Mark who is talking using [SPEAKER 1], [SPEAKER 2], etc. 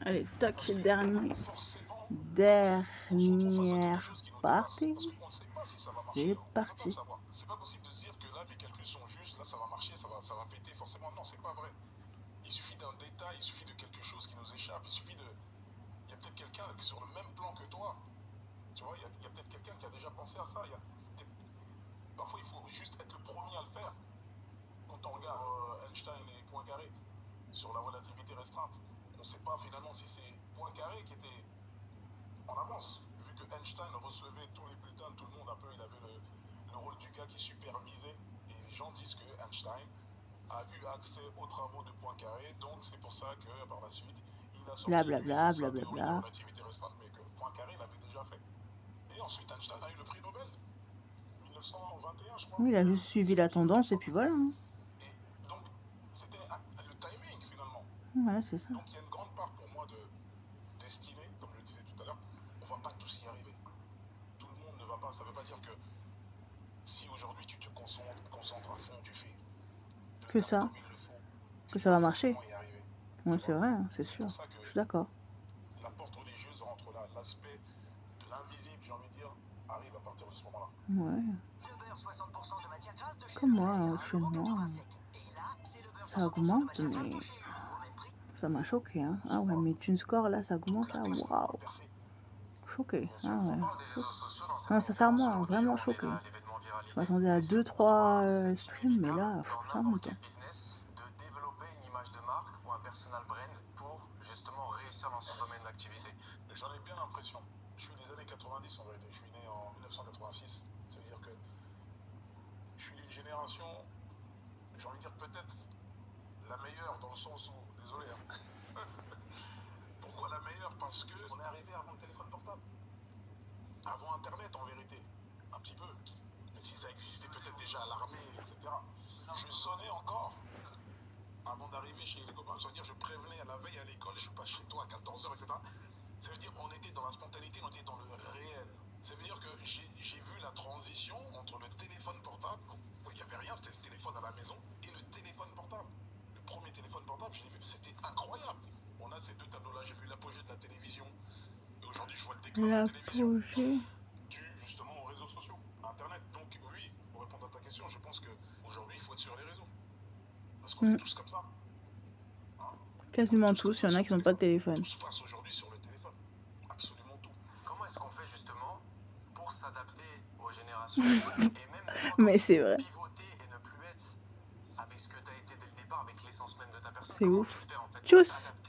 [SPEAKER 1] Allez, tac,
[SPEAKER 2] Parce qu'il y a forcément, surtout face à quelque
[SPEAKER 1] dernière
[SPEAKER 2] chose qui nous dépasse. Parce
[SPEAKER 1] partie.
[SPEAKER 2] qu'on ne sait pas si ça va marcher.
[SPEAKER 1] C'est
[SPEAKER 2] On ne peut pas le
[SPEAKER 1] parti.
[SPEAKER 2] savoir. C'est pas possible de se dire que là, mes calculs sont justes, là, ça va marcher, ça va péter forcément. Non, c'est pas vrai. Il suffit d'un détail, il suffit de quelque chose qui nous échappe. Il suffit de. Il y a peut-être quelqu'un sur le même plan que toi. Tu vois, il y a peut-être quelqu'un qui a déjà pensé à ça. Parfois, il faut juste être le premier à le faire. Quand on regarde Einstein et Poincaré sur la relativité restreinte, on ne sait pas finalement si c'est Poincaré qui était en avance. Vu que Einstein recevait tous les bulletins de tout le monde, un peu, il avait le rôle du gars qui supervisait. Et les gens disent que Einstein a eu accès aux travaux de Poincaré, donc c'est pour ça que par la suite, il a sorti lui
[SPEAKER 1] Blablabla,
[SPEAKER 2] sa théorie de
[SPEAKER 1] blablabla.
[SPEAKER 2] relativité restreinte, mais que Poincaré l'avait déjà fait. Et ensuite, Einstein a eu le prix Nobel, 1921, je crois.
[SPEAKER 1] Oui, il a juste suivi la tendance et puis voilà, hein.
[SPEAKER 2] Et donc, c'était le timing finalement.
[SPEAKER 1] Ouais, c'est ça.
[SPEAKER 2] Donc, il y a une grande part pour moi de destinée, comme je le disais tout à l'heure. On va pas tous y arriver. Tout le monde ne va pas. Ça veut pas dire que si aujourd'hui tu te concentres à fond, tu fais le
[SPEAKER 1] Que
[SPEAKER 2] taf
[SPEAKER 1] ça,
[SPEAKER 2] comme il le faut, que
[SPEAKER 1] que
[SPEAKER 2] tu
[SPEAKER 1] ça
[SPEAKER 2] vas
[SPEAKER 1] va marcher.
[SPEAKER 2] forcément y arriver.
[SPEAKER 1] Ouais,
[SPEAKER 2] Tu
[SPEAKER 1] c'est
[SPEAKER 2] vois.
[SPEAKER 1] vrai, hein, c'est
[SPEAKER 2] C'est pour
[SPEAKER 1] sûr.
[SPEAKER 2] ça que
[SPEAKER 1] Je suis d'accord.
[SPEAKER 2] la porte religieuse rentre là. L'aspect de l'invisible, j'ai envie de dire, arrive à partir de ce moment-là.
[SPEAKER 1] Ouais.
[SPEAKER 3] Le beurre 60% de matière grasse de chez
[SPEAKER 1] Comme moi,
[SPEAKER 3] Leclerc à
[SPEAKER 1] actuellement,
[SPEAKER 3] 1,87 €. Et là, c'est le beurre
[SPEAKER 1] ça
[SPEAKER 3] 100% de
[SPEAKER 1] augmente,
[SPEAKER 3] matière grasse de
[SPEAKER 1] mais
[SPEAKER 3] chez U. Au même prix.
[SPEAKER 1] ça m'a choqué, hein.
[SPEAKER 2] On
[SPEAKER 1] Ah
[SPEAKER 2] s'en
[SPEAKER 1] ouais,
[SPEAKER 2] parle.
[SPEAKER 1] mes TuneScore, là, ça
[SPEAKER 2] Donc
[SPEAKER 1] augmente,
[SPEAKER 2] la
[SPEAKER 1] là,
[SPEAKER 2] classe moyenne va
[SPEAKER 1] waouh.
[SPEAKER 2] percer.
[SPEAKER 1] Choqué.
[SPEAKER 2] Bien sûr.
[SPEAKER 1] Ah
[SPEAKER 4] On
[SPEAKER 1] ouais.
[SPEAKER 4] parle des réseaux sociaux dans cette
[SPEAKER 1] Non,
[SPEAKER 4] conférence
[SPEAKER 1] sincèrement,
[SPEAKER 4] aujourd'hui,
[SPEAKER 1] vraiment
[SPEAKER 4] on est là
[SPEAKER 1] choqué.
[SPEAKER 4] à l'événement
[SPEAKER 1] Je
[SPEAKER 4] Viralité.
[SPEAKER 1] m'attendais à
[SPEAKER 4] Et c'est
[SPEAKER 1] 2-3
[SPEAKER 4] pour toi, c'est
[SPEAKER 1] streams, mais
[SPEAKER 4] inévitable
[SPEAKER 1] là,
[SPEAKER 4] dans
[SPEAKER 1] ça
[SPEAKER 4] n'importe
[SPEAKER 1] monte,
[SPEAKER 4] quel
[SPEAKER 1] hein.
[SPEAKER 4] business de développer une image de marque ou un personal brand pour justement réussir dans son domaine d'activité.
[SPEAKER 2] J'en ai bien l'impression. Je suis des années 90 en vérité. Je suis né en 1986. Ça veut dire que je suis d'une génération, j'ai envie de dire peut-être la meilleure dans le sens où, désolé, hein. Pourquoi la meilleure? Parce que on est arrivé avant le téléphone portable. Avant Internet en vérité. Un petit peu. Même si ça existait peut-être déjà à l'armée, etc. Je sonnais encore avant d'arriver chez les copains. Ça veut dire je prévenais à la veille à l'école, je passe chez toi à 14h, etc. Ça veut dire qu'on était dans la spontanéité, on était dans le réel. Ça veut dire que j'ai vu la transition entre le téléphone portable, où il n'y avait rien, c'était le téléphone à la maison, et le téléphone portable. Le premier téléphone portable, je l'ai vu, c'était incroyable. On a ces deux tableaux-là, j'ai vu l'apogée de la télévision, et aujourd'hui je vois le déclin de la télévision,
[SPEAKER 1] L'apogée.
[SPEAKER 2] dû justement aux réseaux sociaux, à Internet. Donc oui, pour répondre à ta question, je pense qu'aujourd'hui il faut être sur les réseaux. Parce qu'on est tous comme ça. Hein. On est
[SPEAKER 1] Quasiment
[SPEAKER 2] tous comme
[SPEAKER 1] tous, il
[SPEAKER 2] ça
[SPEAKER 1] y en
[SPEAKER 2] sur
[SPEAKER 1] a
[SPEAKER 2] le
[SPEAKER 1] qui n'ont pas de
[SPEAKER 2] téléphone.
[SPEAKER 1] téléphone.
[SPEAKER 2] Tout se passe aujourd'hui sur le téléphone. Absolument tout.
[SPEAKER 4] Comment est-ce qu'on fait justement pour s'adapter aux générations et même des fois quand
[SPEAKER 1] Mais
[SPEAKER 4] il
[SPEAKER 1] c'est
[SPEAKER 4] faut
[SPEAKER 1] vrai.
[SPEAKER 4] pivoter et ne plus être avec ce que tu as été dès le départ, avec l'essence même de ta personne,
[SPEAKER 1] C'est
[SPEAKER 4] comment tu
[SPEAKER 1] ouf.
[SPEAKER 4] fais en fait pour
[SPEAKER 1] Tchuss!
[SPEAKER 4] t'adapter